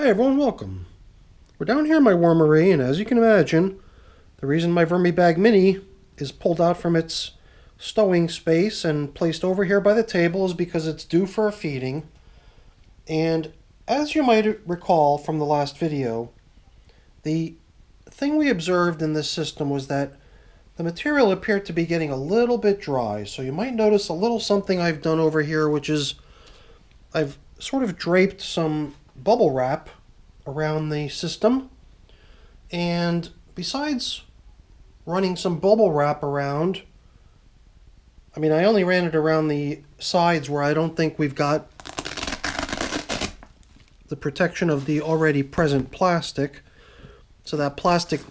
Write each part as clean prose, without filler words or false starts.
Hi everyone, welcome. We're down here in my wormery, and as you can imagine, the reason my VermiBag Mini is pulled out from its stowing space and placed over here by the table is because it's due for a feeding. And as you might recall from the last video, the thing we observed in this system was that the material appeared to be getting a little bit dry. So you might notice a little something I've done over here, which is I've sort of draped some bubble wrap around the system, and besides running some bubble wrap around, I only ran it around the sides where I don't think we've got the protection of the already present plastic. So that plastic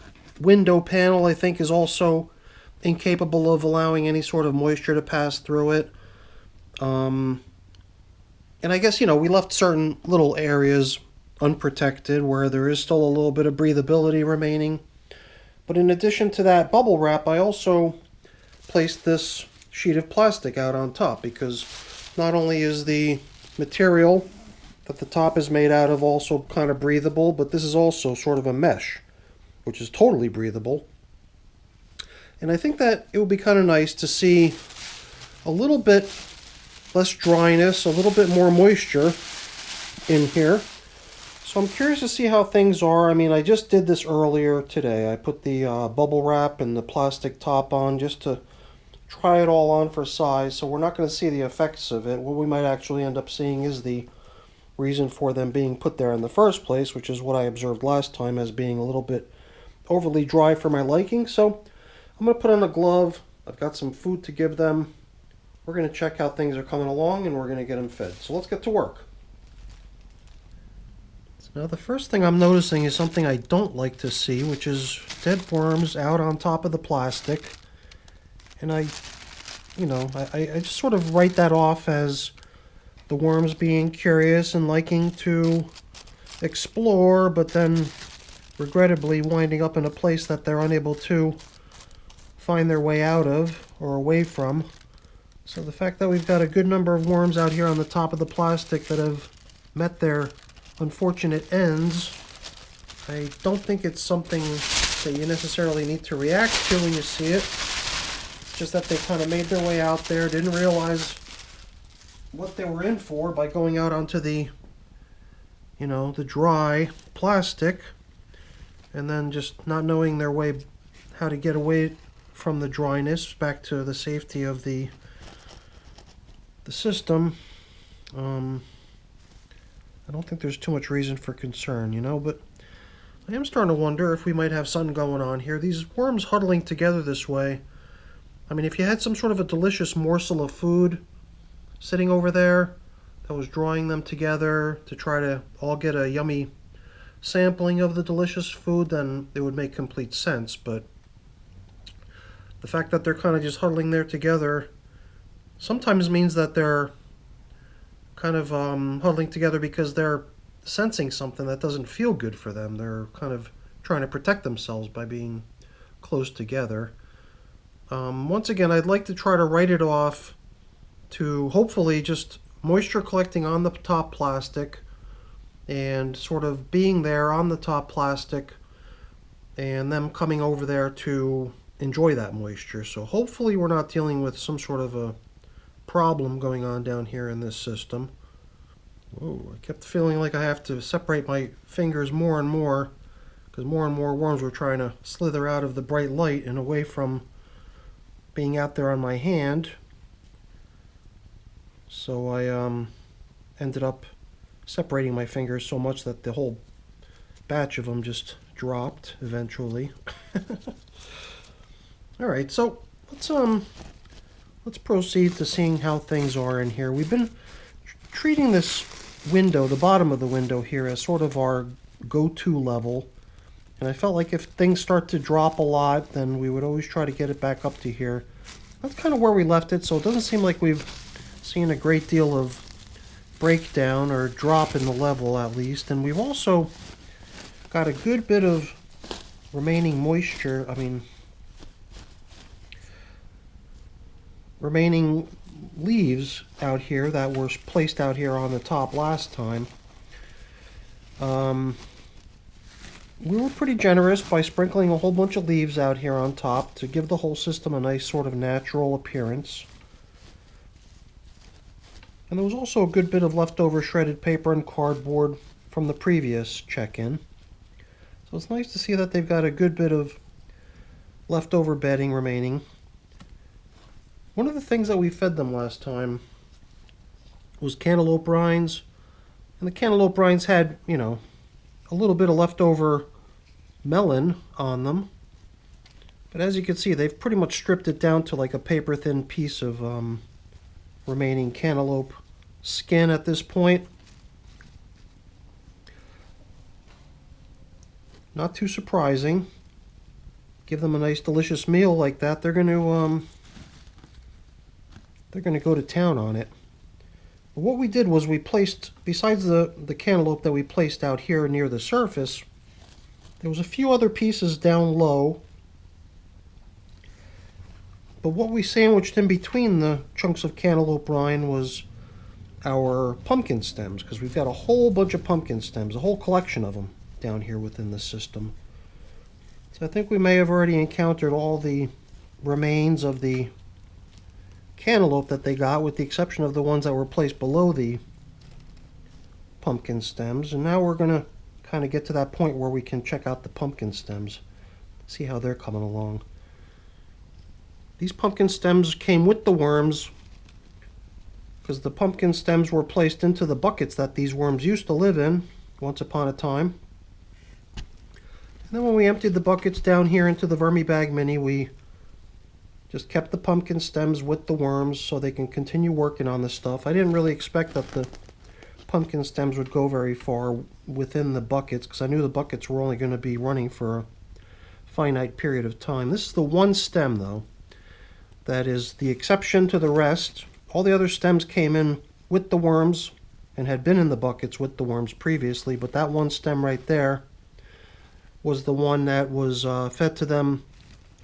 window panel, I think, is also incapable of allowing any sort of moisture to pass through it. And I guess, we left certain little areas unprotected where there is still a little bit of breathability remaining. But in addition to that bubble wrap, I also placed this sheet of plastic out on top, because not only is the material that the top is made out of also kind of breathable, but this is also sort of a mesh, which is totally breathable. And I think that it would be kind of nice to see a little bit less dryness, a little bit more moisture in here. So I'm curious to see how things are. I just did this earlier today. I put the bubble wrap and the plastic top on just to try it all on for size. So we're not going to see the effects of it. What we might actually end up seeing is the reason for them being put there in the first place, which is what I observed last time as being a little bit overly dry for my liking. So I'm going to put on a glove. I've got some food to give them. We're going to check how things are coming along, and we're going to get them fed. So let's get to work. So now the first thing I'm noticing is something I don't like to see, which is dead worms out on top of the plastic. And I just sort of write that off as the worms being curious and liking to explore, but then regrettably winding up in a place that they're unable to find their way out of or away from. So the fact that we've got a good number of worms out here on the top of the plastic that have met their unfortunate ends, I don't think it's something that you necessarily need to react to when you see it. It's just that they kind of made their way out there, didn't realize what they were in for by going out onto the, the dry plastic, and then just not knowing their way, how to get away from the dryness back to the safety of the system. I don't think there's too much reason for concern, but I am starting to wonder if we might have something going on here. These worms huddling together this way, if you had some sort of a delicious morsel of food sitting over there that was drawing them together to try to all get a yummy sampling of the delicious food, then it would make complete sense. But the fact that they're kind of just huddling there together sometimes means that they're kind of huddling together because they're sensing something that doesn't feel good for them. They're kind of trying to protect themselves by being close together. Once again, I'd like to try to write it off to hopefully just moisture collecting on the top plastic and sort of being there on the top plastic and them coming over there to enjoy that moisture. So hopefully we're not dealing with some sort of a problem going on down here in this system. Whoa, I kept feeling like I have to separate my fingers more and more because more and more worms were trying to slither out of the bright light and away from being out there on my hand. So I ended up separating my fingers so much that the whole batch of them just dropped eventually. Alright, so let's proceed to seeing how things are in here. We've been treating this window, the bottom of the window here, as sort of our go-to level. And I felt like if things start to drop a lot, then we would always try to get it back up to here. That's kind of where we left it, so it doesn't seem like we've seen a great deal of breakdown or drop in the level, at least. And we've also got a good bit of remaining moisture, remaining leaves out here that were placed out here on the top last time. We were pretty generous by sprinkling a whole bunch of leaves out here on top to give the whole system a nice sort of natural appearance. And there was also a good bit of leftover shredded paper and cardboard from the previous check-in. So it's nice to see that they've got a good bit of leftover bedding remaining. One of the things that we fed them last time was cantaloupe rinds. And the cantaloupe rinds had, you know, a little bit of leftover melon on them. But as you can see, they've pretty much stripped it down to like a paper-thin piece of remaining cantaloupe skin at this point. Not too surprising. Give them a nice delicious meal like that, they're going to go to town on it. But what we did was we placed, besides the cantaloupe that we placed out here near the surface, there was a few other pieces down low. But what we sandwiched in between the chunks of cantaloupe rind was our pumpkin stems, because we've got a whole bunch of pumpkin stems, a whole collection of them down here within the system. So I think we may have already encountered all the remains of the cantaloupe that they got, with the exception of the ones that were placed below the pumpkin stems. And now we're going to kind of get to that point where we can check out the pumpkin stems, see how they're coming along. These pumpkin stems came with the worms because the pumpkin stems were placed into the buckets that these worms used to live in once upon a time. And then when we emptied the buckets down here into the VermiBag Mini, we just kept the pumpkin stems with the worms so they can continue working on the stuff. I didn't really expect that the pumpkin stems would go very far within the buckets, because I knew the buckets were only going to be running for a finite period of time. This is the one stem, though, that is the exception to the rest. All the other stems came in with the worms and had been in the buckets with the worms previously, but that one stem right there was the one that was fed to them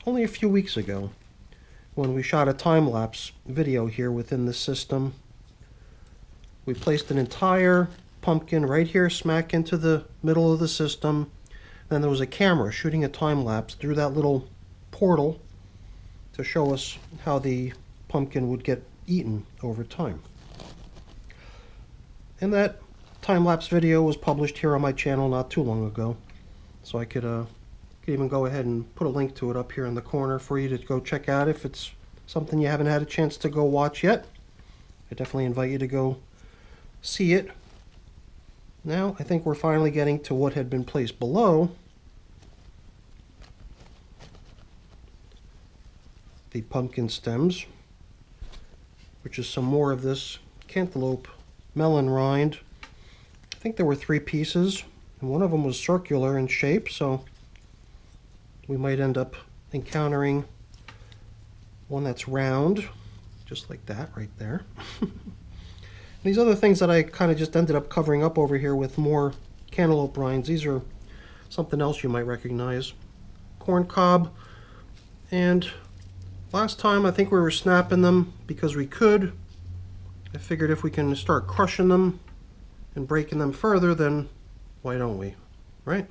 only a few weeks ago when we shot a time-lapse video here within the system. We placed an entire pumpkin right here smack into the middle of the system. Then there was a camera shooting a time-lapse through that little portal to show us how the pumpkin would get eaten over time. And that time-lapse video was published here on my channel not too long ago, so I could even go ahead and put a link to it up here in the corner for you to go check out if it's something you haven't had a chance to go watch yet. I definitely invite you to go see it. Now I think we're finally getting to what had been placed below the pumpkin stems, which is some more of this cantaloupe melon rind. I think there were 3 pieces, and one of them was circular in shape, so we might end up encountering one that's round, just like that right there. These other things that I kind of just ended up covering up over here with more cantaloupe rinds, these are something else you might recognize. Corn cob, and last time I think we were snapping them because we could. I figured if we can start crushing them and breaking them further, then why don't we, right?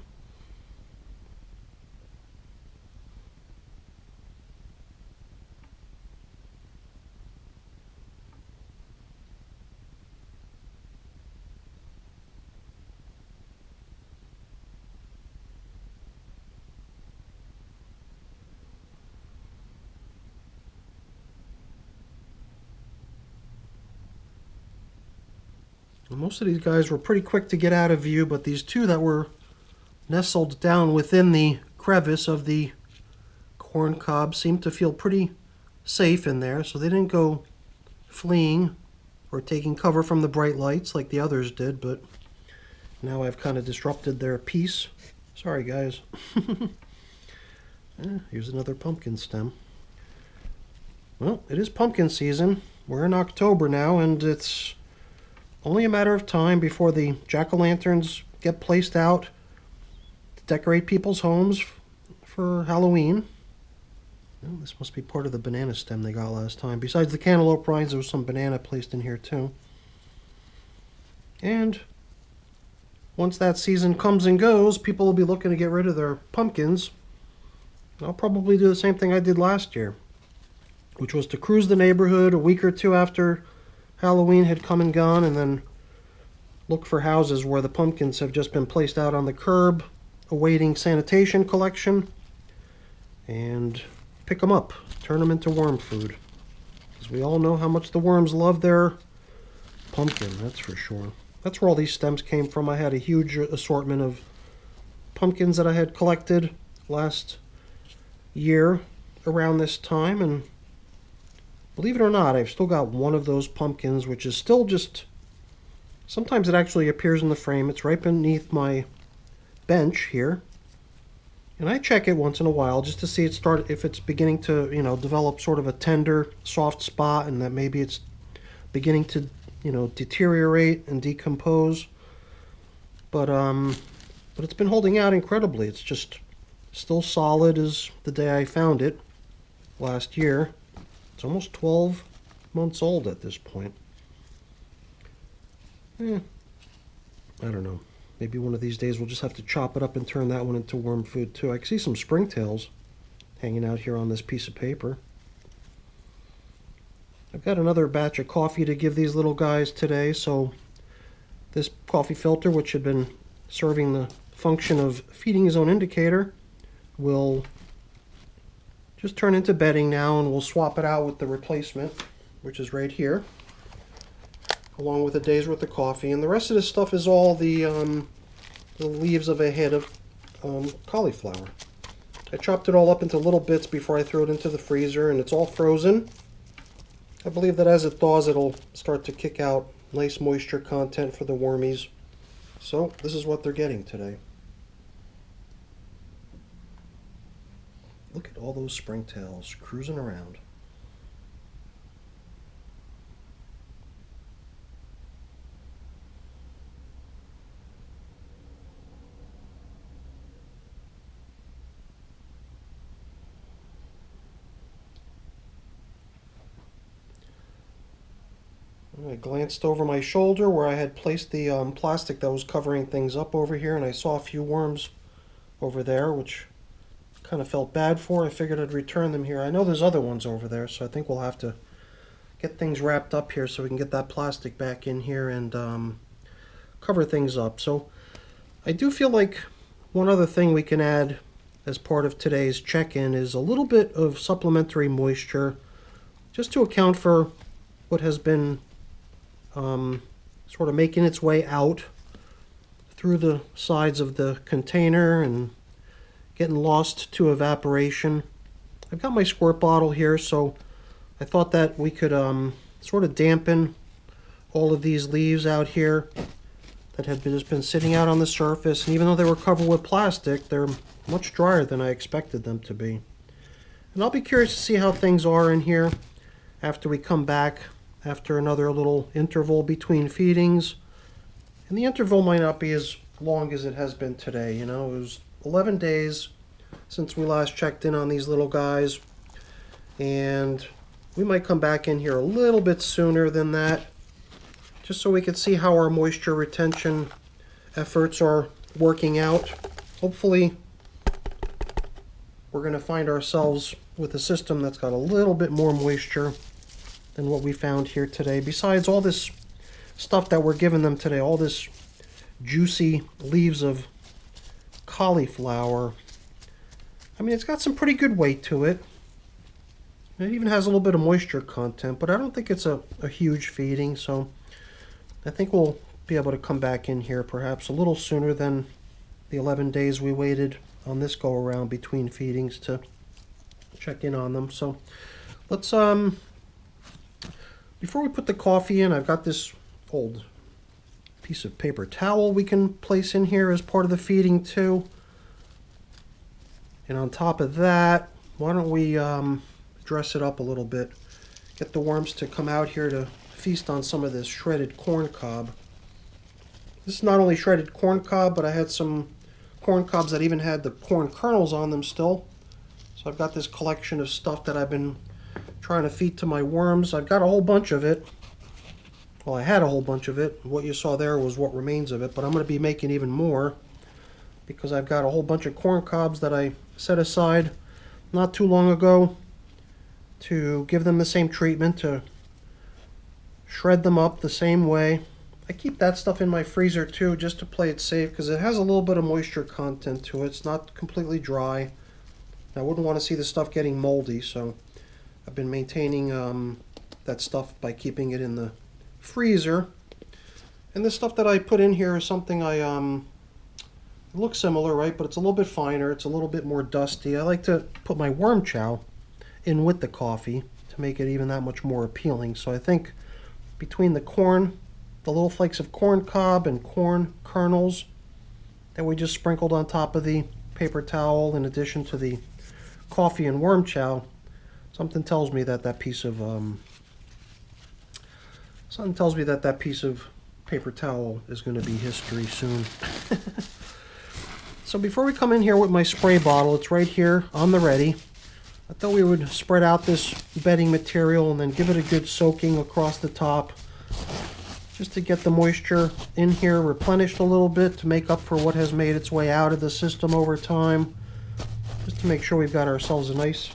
Most of these guys were pretty quick to get out of view, but these 2 that were nestled down within the crevice of the corn cob seemed to feel pretty safe in there, so they didn't go fleeing or taking cover from the bright lights like the others did, but now I've kind of disrupted their peace. Sorry, guys. Here's another pumpkin stem. Well, it is pumpkin season. We're in October now, and it's only a matter of time before the jack-o'-lanterns get placed out to decorate people's homes for Halloween. Well, this must be part of the banana stem they got last time. Besides the cantaloupe rinds, there was some banana placed in here too. And once that season comes and goes, people will be looking to get rid of their pumpkins. I'll probably do the same thing I did last year, which was to cruise the neighborhood a week or two after Halloween had come and gone, and then look for houses where the pumpkins have just been placed out on the curb, awaiting sanitation collection, and pick them up, turn them into worm food. Because we all know how much the worms love their pumpkin, that's for sure. That's where all these stems came from. I had a huge assortment of pumpkins that I had collected last year around this time, and believe it or not, I've still got one of those pumpkins, which is still just, sometimes it actually appears in the frame. It's right beneath my bench here, and I check it once in a while just to see if it's beginning to, develop sort of a tender, soft spot, and that maybe it's beginning to, deteriorate and decompose. But it's been holding out incredibly. It's just still solid as the day I found it last year. It's almost 12 months old at this point. I don't know. Maybe one of these days we'll just have to chop it up and turn that one into worm food too. I can see some springtails hanging out here on this piece of paper. I've got another batch of coffee to give these little guys today, so this coffee filter, which had been serving the function of feeding his own indicator, will just turn into bedding now, and we'll swap it out with the replacement, which is right here, along with a day's worth of coffee. And the rest of this stuff is all the leaves of a head of cauliflower. I chopped it all up into little bits before I threw it into the freezer, and it's all frozen. I believe that as it thaws, it'll start to kick out nice moisture content for the wormies. So this is what they're getting today. Look at all those springtails cruising around. I glanced over my shoulder where I had placed the plastic that was covering things up over here, and I saw a few worms over there, which kind of felt bad for. I figured I'd return them here. I know there's other ones over there, so I think we'll have to get things wrapped up here so we can get that plastic back in here and cover things up. So I do feel like one other thing we can add as part of today's check-in is a little bit of supplementary moisture, just to account for what has been sort of making its way out through the sides of the container and getting lost to evaporation. I've got my squirt bottle here, so I thought that we could sort of dampen all of these leaves out here that had just been sitting out on the surface. And even though they were covered with plastic, they're much drier than I expected them to be. And I'll be curious to see how things are in here after we come back after another little interval between feedings. And the interval might not be as long as it has been today. It was 11 days since we last checked in on these little guys, and we might come back in here a little bit sooner than that, just so we can see how our moisture retention efforts are working out. Hopefully we're going to find ourselves with a system that's got a little bit more moisture than what we found here today. Besides all this stuff that we're giving them today, all this juicy leaves of cauliflower. I mean, it's got some pretty good weight to it. It even has a little bit of moisture content, but I don't think it's a huge feeding, so I think we'll be able to come back in here perhaps a little sooner than the 11 days we waited on this go around between feedings to check in on them. So let's before we put the coffee in, I've got this old piece of paper towel we can place in here as part of the feeding too. And on top of that, why don't we dress it up a little bit, get the worms to come out here to feast on some of this shredded corn cob. This is not only shredded corn cob, but I had some corn cobs that even had the corn kernels on them still. So I've got this collection of stuff that I've been trying to feed to my worms. I've got a whole bunch of it Well, I had a whole bunch of it. What you saw there was what remains of it, but I'm going to be making even more because I've got a whole bunch of corn cobs that I set aside not too long ago to give them the same treatment, to shred them up the same way. I keep that stuff in my freezer too, just to play it safe, because it has a little bit of moisture content to it. It's not completely dry. I wouldn't want to see the stuff getting moldy, so I've been maintaining that stuff by keeping it in the freezer. And this stuff that I put in here is something it looks similar, right? But it's a little bit finer. It's a little bit more dusty. I like to put my worm chow in with the coffee to make it even that much more appealing. So I think between the corn, the little flakes of corn cob and corn kernels that we just sprinkled on top of the paper towel, in addition to the coffee and worm chow, something tells me that that piece of paper towel is going to be history soon. So before we come in here with my spray bottle, it's right here on the ready. I thought we would spread out this bedding material and then give it a good soaking across the top, just to get the moisture in here replenished a little bit, to make up for what has made its way out of the system over time, just to make sure we've got ourselves a nice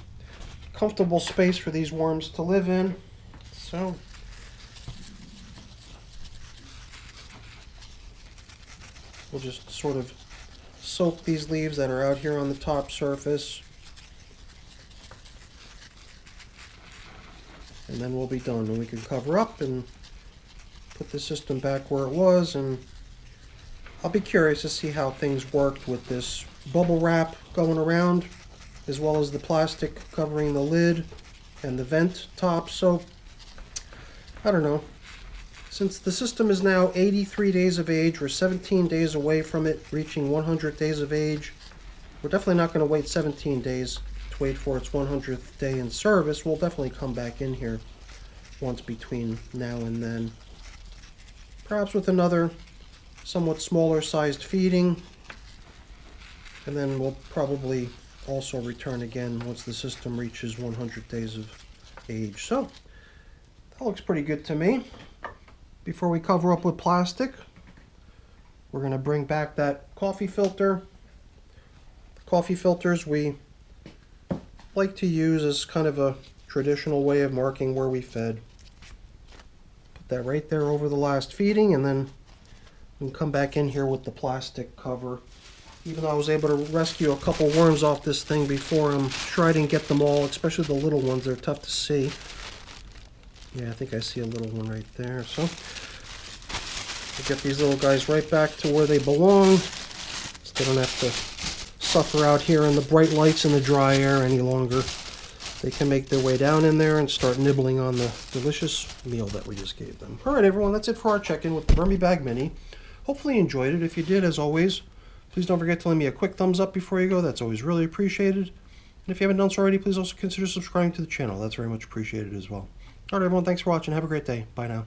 comfortable space for these worms to live in. So we'll just sort of soak these leaves that are out here on the top surface, and then we'll be done, and we can cover up and put the system back where it was. And I'll be curious to see how things worked with this bubble wrap going around, as well as the plastic covering the lid and the vent top. So I don't know. Since the system is now 83 days of age, we're 17 days away from it reaching 100 days of age. We're definitely not going to wait 17 days to wait for its 100th day in service. We'll definitely come back in here once between now and then. Perhaps with another somewhat smaller sized feeding. And then we'll probably also return again once the system reaches 100 days of age. So that looks pretty good to me. Before we cover up with plastic, we're going to bring back that coffee filter. The coffee filters we like to use as kind of a traditional way of marking where we fed. Put that right there over the last feeding, and then we can come back in here with the plastic cover. Even though I was able to rescue a couple worms off this thing before, I'm sure I didn't get them all, especially the little ones. They're tough to see. Yeah, I think I see a little one right there. So we'll get these little guys right back to where they belong, so they don't have to suffer out here in the bright lights and the dry air any longer. They can make their way down in there and start nibbling on the delicious meal that we just gave them. All right, everyone, that's it for our check-in with the VermiBag Mini. Hopefully you enjoyed it. If you did, as always, please don't forget to leave me a quick thumbs up before you go. That's always really appreciated. And if you haven't done so already, please also consider subscribing to the channel. That's very much appreciated as well. All right, everyone, thanks for watching. Have a great day. Bye now.